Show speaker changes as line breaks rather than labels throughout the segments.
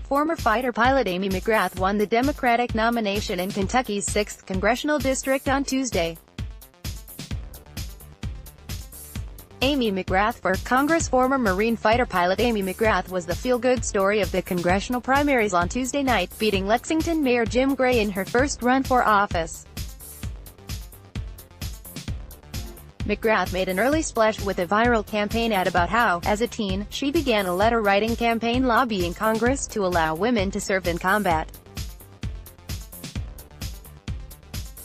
Former fighter pilot Amy McGrath won the Democratic nomination in Kentucky's 6th Congressional District on Tuesday. Amy McGrath for Congress. Former Marine fighter pilot Amy McGrath was the feel-good story of the congressional primaries on Tuesday night, beating Lexington Mayor Jim Gray in her first run for office. McGrath made an early splash with a viral campaign ad about how, as a teen, she began a letter-writing campaign lobbying Congress to allow women to serve in combat.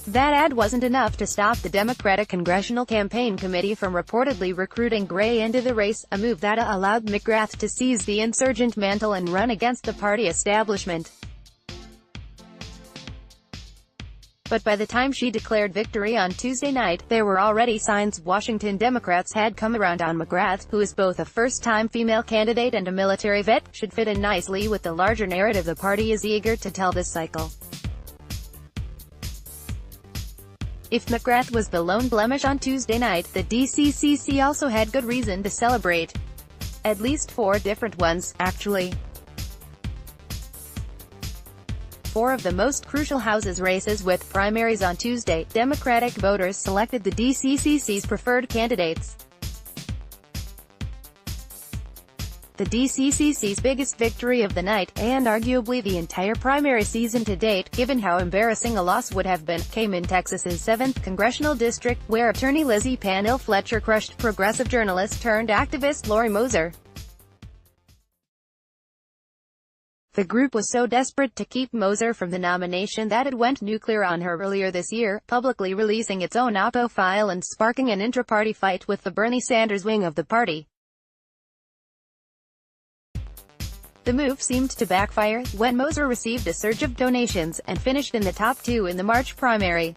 That ad wasn't enough to stop the Democratic Congressional Campaign Committee from reportedly recruiting Gray into the race, a move that allowed McGrath to seize the insurgent mantle and run against the party establishment. But by the time she declared victory on Tuesday night, there were already signs Washington Democrats had come around on McGrath, who is both a first-time female candidate and a military vet, should fit in nicely with the larger narrative the party is eager to tell this cycle. If McGrath was the lone blemish on Tuesday night, the DCCC also had good reason to celebrate. At least 4 different ones, actually. 4 of the most crucial House's races with primaries on Tuesday, Democratic voters selected the DCCC's preferred candidates. The DCCC's biggest victory of the night, and arguably the entire primary season to date, given how embarrassing a loss would have been, came in Texas's 7th Congressional District, where attorney Lizzie Pannill Fletcher crushed progressive journalist-turned-activist Lori Moser. The group was so desperate to keep Moser from the nomination that it went nuclear on her earlier this year, publicly releasing its own Oppo file and sparking an intra-party fight with the Bernie Sanders wing of the party. The move seemed to backfire, when Moser received a surge of donations, and finished in the top 2 in the March primary.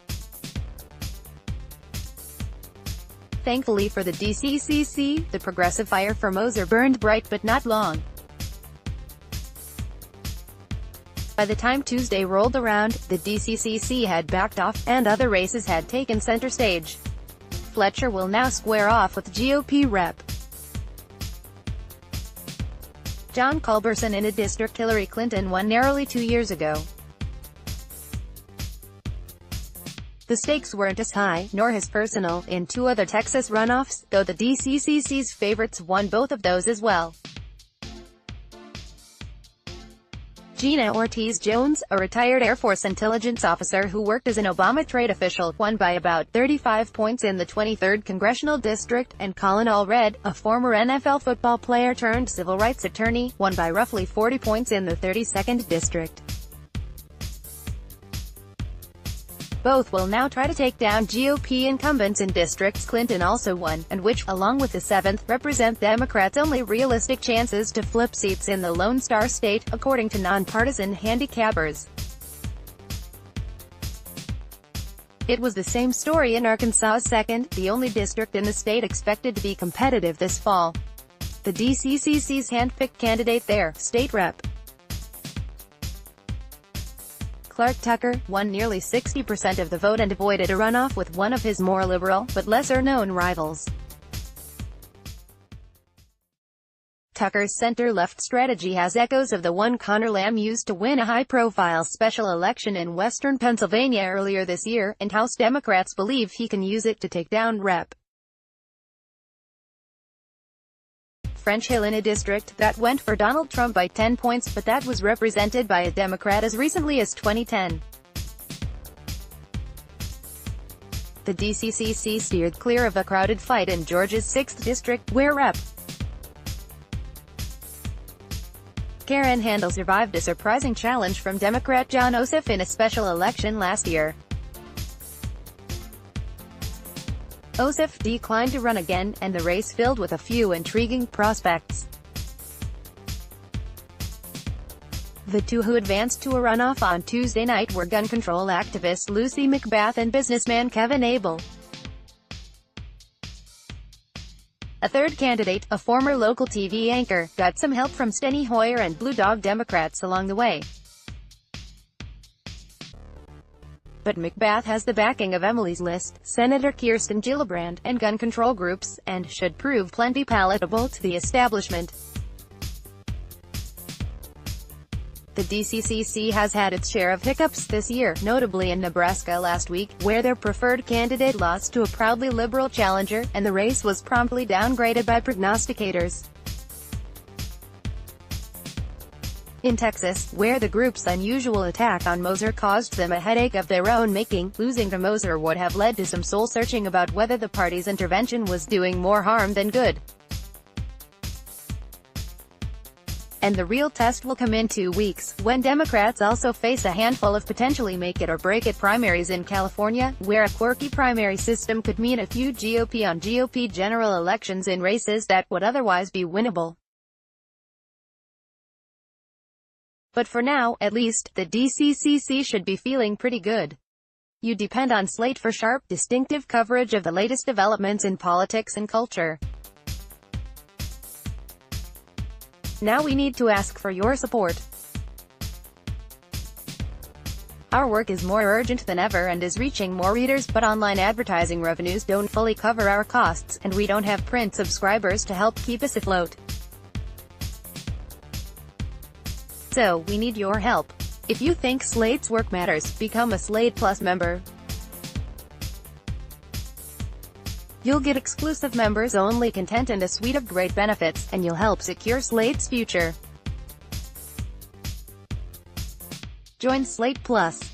Thankfully for the DCCC, the progressive fire for Moser burned bright but not long. By the time Tuesday rolled around, the DCCC had backed off, and other races had taken center stage. Fletcher will now square off with GOP Rep. John Culberson in a district Hillary Clinton won narrowly 2 years ago. The stakes weren't as high, nor as personal, in 2 other Texas runoffs, though the DCCC's favorites won both of those as well. Gina Ortiz-Jones, a retired Air Force intelligence officer who worked as an Obama trade official, won by about 35 points in the 23rd Congressional District, and Colin Allred, a former NFL football player turned civil rights attorney, won by roughly 40 points in the 32nd District. Both will now try to take down GOP incumbents in districts Clinton also won, and which, along with the 7th, represent Democrats' only realistic chances to flip seats in the Lone Star State, according to nonpartisan handicappers. It was the same story in Arkansas's 2nd, the only district in the state expected to be competitive this fall. The DCCC's hand-picked candidate there, State Rep. Clark Tucker, won nearly 60% of the vote and avoided a runoff with one of his more liberal, but lesser-known rivals. Tucker's center-left strategy has echoes of the one Conor Lamb used to win a high-profile special election in western Pennsylvania earlier this year, and House Democrats believe he can use it to take down Rep. French Hill in a district that went for Donald Trump by 10 points, but that was represented by a Democrat as recently as 2010. The DCCC steered clear of a crowded fight in Georgia's 6th district, where Rep. Karen Handel survived a surprising challenge from Democrat John Ossoff in a special election last year. Ossoff declined to run again, and the race filled with a few intriguing prospects. The 2 who advanced to a runoff on Tuesday night were gun control activist Lucy McBath and businessman Kevin Abel. A third candidate, a former local TV anchor, got some help from Steny Hoyer and Blue Dog Democrats along the way. But McBath has the backing of Emily's List, Senator Kirsten Gillibrand, and gun control groups, and should prove plenty palatable to the establishment. The DCCC has had its share of hiccups this year, notably in Nebraska last week, where their preferred candidate lost to a proudly liberal challenger, and the race was promptly downgraded by prognosticators. In Texas, where the group's unusual attack on Moser caused them a headache of their own making, losing to Moser would have led to some soul-searching about whether the party's intervention was doing more harm than good. And the real test will come in 2 weeks, when Democrats also face a handful of potentially make-it-or-break-it primaries in California, where a quirky primary system could mean a few GOP-on-GOP general elections in races that would otherwise be winnable. But for now, at least, the DCCC should be feeling pretty good. You depend on Slate for sharp, distinctive coverage of the latest developments in politics and culture. Now we need to ask for your support. Our work is more urgent than ever and is reaching more readers, but online advertising revenues don't fully cover our costs, and we don't have print subscribers to help keep us afloat. So, we need your help. If you think Slate's work matters, become a Slate Plus member. You'll get exclusive members-only content and a suite of great benefits, and you'll help secure Slate's future. Join Slate Plus.